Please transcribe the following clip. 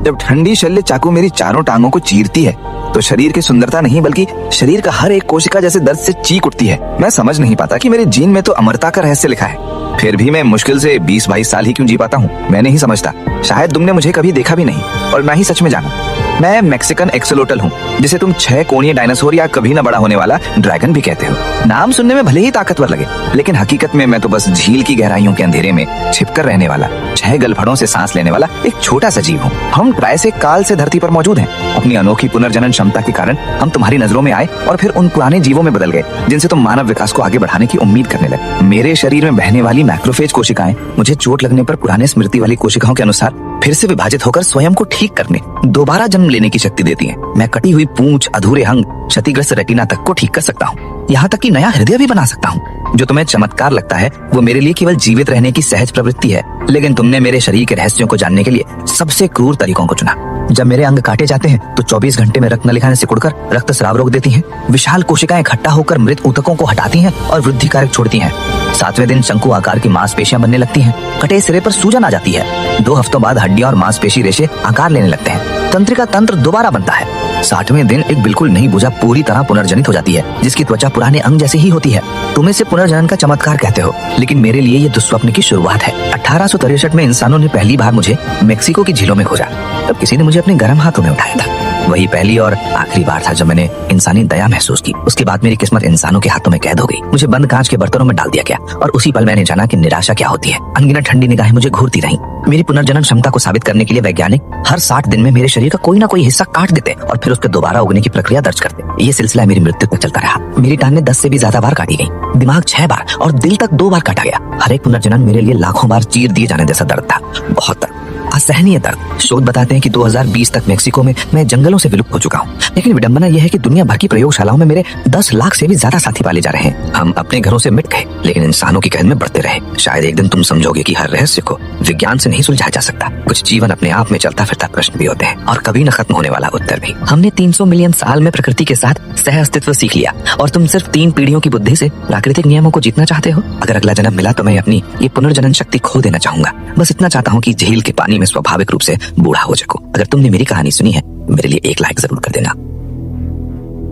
जब ठंडी शल्य चाकू मेरी चारों टांगों को चीरती है तो शरीर की सुंदरता नहीं बल्कि शरीर का हर एक कोशिका जैसे दर्द से चीख उठती है। मैं समझ नहीं पाता कि मेरे जीन में तो अमरता का रहस्य लिखा है, फिर भी मैं मुश्किल से 20-22 साल ही क्यों जी पाता हूँ। मैं नहीं समझता। शायद तुमने मुझे कभी देखा भी नहीं और ना ही सच में जाना। मैं मैक्सिकन एक्सोलोटल हूँ, जिसे तुम 6 कोणीय डायनासोर या कभी न बड़ा होने वाला ड्रैगन भी कहते हो। नाम सुनने में भले ही ताकतवर लगे, लेकिन हकीकत में मैं तो बस झील की गहराइयों के अंधेरे में छिपकर रहने वाला 6 गलफड़ों से सांस लेने वाला एक छोटा सा जीव हूँ। हम ट्राइसेक काल से धरती पर मौजूद हैं। अपनी अनोखी पुनर्जनन क्षमता के कारण हम तुम्हारी नजरों में आए और फिर उन पुराने जीवों में बदल गए जिनसे तुम मानव विकास को आगे बढ़ाने की उम्मीद करने लगे। मेरे शरीर में बहने वाली मैक्रोफेज कोशिकाएं मुझे चोट लगने पर पुराने स्मृति वाली कोशिकाओं के अनुसार फिर से विभाजित होकर स्वयं को ठीक करने, दोबारा जन्म लेने की शक्ति देती हैं। मैं कटी हुई पूंछ, अधूरे अंग, क्षतिग्रस्त रेटिना तक को ठीक कर सकता हूँ। यहाँ तक कि नया हृदय भी बना सकता हूँ। जो तुम्हें चमत्कार लगता है वो मेरे लिए केवल जीवित रहने की सहज प्रवृत्ति है, लेकिन तुमने मेरे शरीर के रहस्यों को जानने के लिए सबसे क्रूर तरीकों को चुना। जब मेरे अंग काटे जाते हैं तो 24 घंटे में रक्त नलिकाएं सिकुड़कर रक्त स्राव रोक देती हैं। विशाल कोशिकाएं इकट्ठा होकर मृत ऊतकों को हटाती हैं और वृद्धि कारक छोड़ती हैं। 7वें दिन शंकु आकार की मांसपेशियां बनने लगती हैं। कटे सिरे पर सूजन आ जाती है। 2 हफ्तों बाद हड्डियां और मांसपेशी रेशे आकार लेने लगते हैं। तंत्रिका तंत्र दोबारा बनता है। 60वें दिन एक बिल्कुल नई भुजा पूरी तरह पुनर्जनित हो जाती है, जिसकी त्वचा पुराने अंग जैसी ही होती है। तुम इसे पुनर्जनन का चमत्कार कहते हो, लेकिन मेरे लिए ये दुस्वप्न की शुरुआत है। 1863 में इंसानों ने पहली बार मुझे मेक्सिको की झीलों में खोजा। तब किसी ने मुझे अपने गर्म हाथों में उठाया था। वही पहली और आखिरी बार था जब मैंने इंसानी दया महसूस की। उसके बाद मेरी किस्मत इंसानों के हाथों में कैद हो गई। मुझे बंद कांच के बर्तनों में डाल दिया गया और उसी पल मैंने जाना कि निराशा क्या होती है। अनगिनत ठंडी निगाहें मुझे घूरती रहीं। मेरी पुनर्जनन क्षमता को साबित करने के लिए वैज्ञानिक हर 60 दिन में मेरे शरीर का कोई ना कोई हिस्सा काट देते और फिर उसके दोबारा उगने की प्रक्रिया दर्ज करते। ये सिलसिला मेरी मृत्यु तक चलता रहा। मेरी टांगें 10 से भी ज्यादा बार काटी गई, दिमाग 6 बार और दिल तक 2 बार काटा गया। हर एक पुनर्जनन मेरे लिए लाखों बार चीर दिए जाने जैसा दर्द था। बहुत दर्द, असहनीय दर्द। शोध बताते हैं कि 2020 तक मेक्सिको में मैं जंगलों से विलुप्त हो चुका हूँ, लेकिन विडंबना यह है कि दुनिया भर की प्रयोगशालाओं में मेरे 10 लाख से भी ज्यादा साथी पाले जा रहे हैं। हम अपने घरों से मिट गए, लेकिन इंसानों की कैद में बढ़ते रहे। शायद एक दिन तुम समझोगे कि हर रहस्य को विज्ञान से नहीं सुलझाया जा सकता। कुछ जीवन अपने आप में चलता फिरता प्रश्न भी होते हैं और कभी न खत्म होने वाला उत्तर भी। हमने 300 मिलियन साल में प्रकृति के साथ सह अस्तित्व सीख लिया और तुम सिर्फ 3 पीढ़ियों की बुद्धि से प्राकृतिक नियमों को जीतना चाहते हो। अगर अगला जन्म मिला तो मैं अपनी ये पुनर्जनन शक्ति खो देना चाहूंगा। बस इतना चाहता हूँ कि झील के पानी में स्वाभाविक रूप से बूढ़ा हो सकूं। अगर तुमने मेरी कहानी सुनी है, मेरे लिए एक लाइक जरूर कर देना।